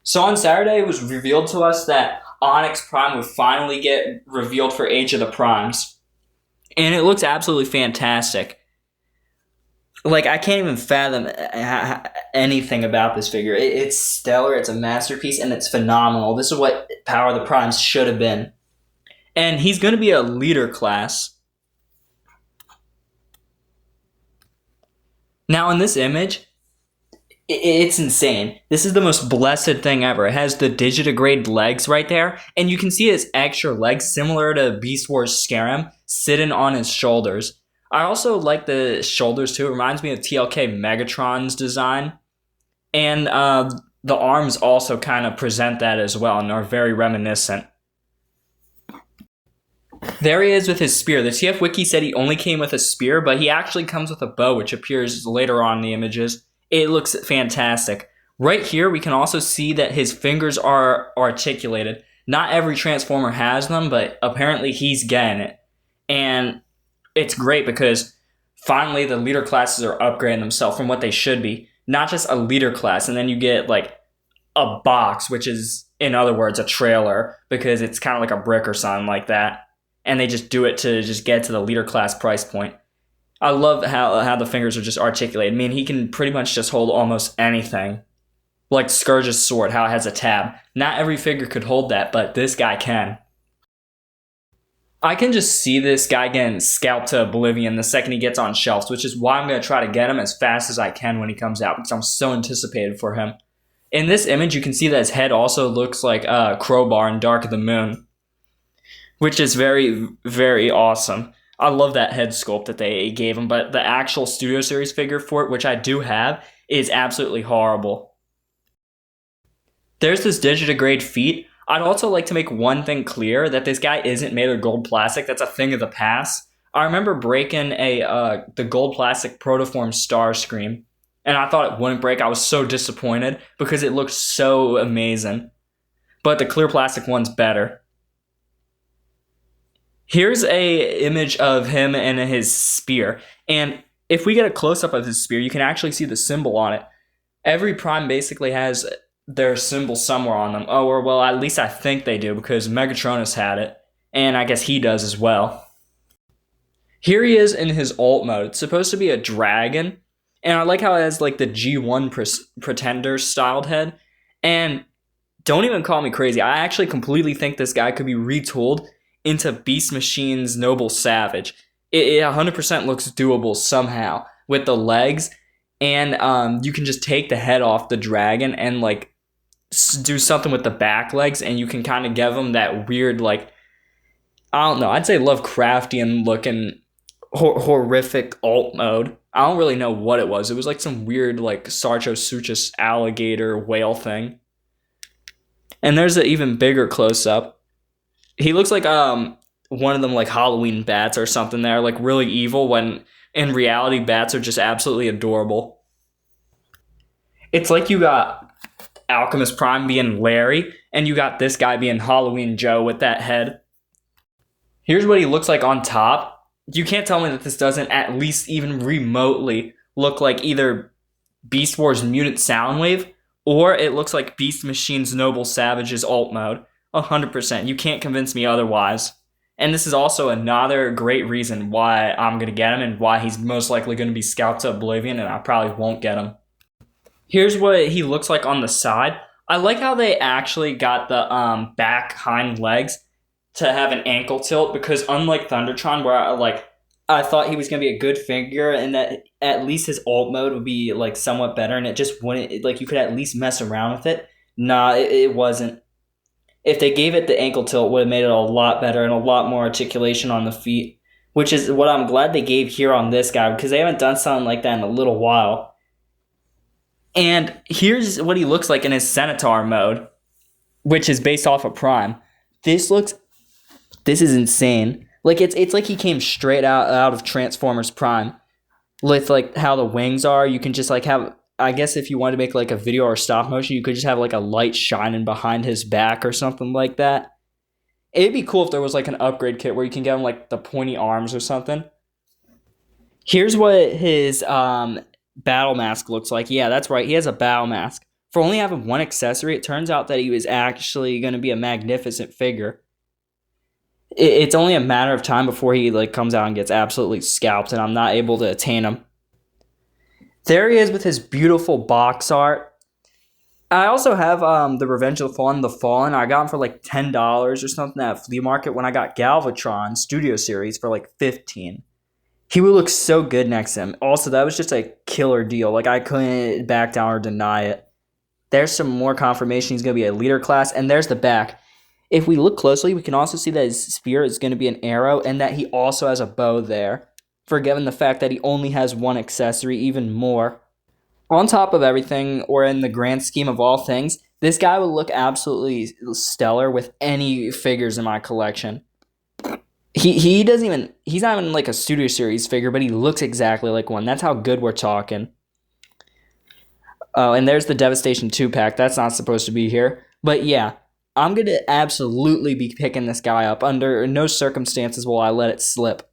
So on Saturday, it was revealed to us that Onyx Prime would finally get revealed for Age of the Primes. And it looks absolutely fantastic. Like, I can't even fathom anything about this figure. It's stellar, it's a masterpiece, and it's phenomenal. This is what Power of the Primes should have been. And he's going to be a leader class. Now, in this image, it's insane. This is the most blessed thing ever. It has the digitigrade legs right there, and you can see his extra legs, similar to Beast Wars Scarum, sitting on his shoulders. I also like the shoulders too. It reminds me of TLK Megatron's design, and the arms also kind of present that as well, and are very reminiscent. There he is with his spear. The TF Wiki said he only came with a spear, but he actually comes with a bow, which appears later on in the images. It looks fantastic. Right here, we can also see that his fingers are articulated. Not every Transformer has them, but apparently he's getting it. And it's great because finally the leader classes are upgrading themselves from what they should be. Not just a leader class, and then you get like a box, which is, in other words, a trailer, because it's kind of like a brick or something like that. And they just do it to just get to the leader class price point. I love how the fingers are just articulated. I mean, he can pretty much just hold almost anything. Like Scourge's sword, how it has a tab. Not every figure could hold that, but this guy can. I can just see this guy getting scalped to oblivion the second he gets on shelves, which is why I'm going to try to get him as fast as I can when he comes out, because I'm so anticipated for him. In this image, you can see that his head also looks like Crowbar in Dark of the Moon, which is very, very awesome. I love that head sculpt that they gave him, but the actual Studio Series figure for it, which I do have, is absolutely horrible. There's this digitigrade feet. I'd also like to make one thing clear, that this guy isn't made of gold plastic. That's a thing of the past. I remember breaking the gold plastic Protoform Starscream, and I thought it wouldn't break. I was so disappointed because it looked so amazing. But the clear plastic one's better. Here's a image of him and his spear, and if we get a close-up of his spear, you can actually see the symbol on it. Every Prime basically has their symbol somewhere on them. Oh, or well, at least I think they do, because Megatronus had it, and I guess he does as well. Here he is in his alt mode. It's supposed to be a dragon, and I like how it has like the G1 Pretender styled head, and don't even call me crazy. I actually completely think this guy could be retooled into Beast Machine's Noble Savage. It 100% looks doable somehow with the legs, and you can just take the head off the dragon and like do something with the back legs, and you can kind of give them that weird, like, I don't know, I'd say Lovecraftian looking horrific alt mode. I don't really know what it was. It was like some weird like Sarchosuchus alligator whale thing. And there's an even bigger close up. He looks like one of them like Halloween bats or something. They're like really evil, when in reality bats are just absolutely adorable. It's like you got Alchemist Prime being Larry, and you got this guy being Halloween Joe with that head. Here's what he looks like on top. You can't tell me that this doesn't at least even remotely look like either Beast Wars Mutant Soundwave, or it looks like Beast Machine's Noble Savage's alt mode. 100%. You can't convince me otherwise. And this is also another great reason why I'm going to get him, and why he's most likely going to be scalped to oblivion, and I probably won't get him. Here's what he looks like on the side. I like how they actually got the back hind legs to have an ankle tilt, because unlike Thundertron, where I thought he was going to be a good figure, and that at least his alt mode would be like somewhat better, and it just wouldn't, like, you could at least mess around with it. Nah, it wasn't. If they gave it the ankle tilt, it would have made it a lot better and a lot more articulation on the feet, which is what I'm glad they gave here on this guy, because they haven't done something like that in a little while. And here's what he looks like in his Centaur mode, which is based off of Prime. This is insane. Like, it's like he came straight out of Transformers Prime. With like how the wings are, you can just like have, I guess if you wanted to make like a video or stop motion, you could just have like a light shining behind his back or something like that. It'd be cool if there was like an upgrade kit where you can get him like the pointy arms or something. Here's what his battle mask looks like. Yeah, that's right. He has a battle mask. For only having one accessory, it turns out that he was actually going to be a magnificent figure. It's only a matter of time before he like comes out and gets absolutely scalped, and I'm not able to attain him. There he is with his beautiful box art. I also have the Revenge of the Fallen. I got him for like $10 or something at a flea market when I got Galvatron Studio Series for like $15. He would look so good next to him. Also, that was just a killer deal. Like, I couldn't back down or deny it. There's some more confirmation he's going to be a leader class, and there's the back. If we look closely, we can also see that his spear is going to be an arrow and that he also has a bow there, forgiven the fact that he only has one accessory even more. On top of everything, or in the grand scheme of all things, this guy would look absolutely stellar with any figures in my collection. He's not even like a Studio Series figure, but he looks exactly like one. That's how good we're talking. Oh, and there's the Devastation 2-pack. That's not supposed to be here. But yeah, I'm going to absolutely be picking this guy up. Under no circumstances will I let it slip.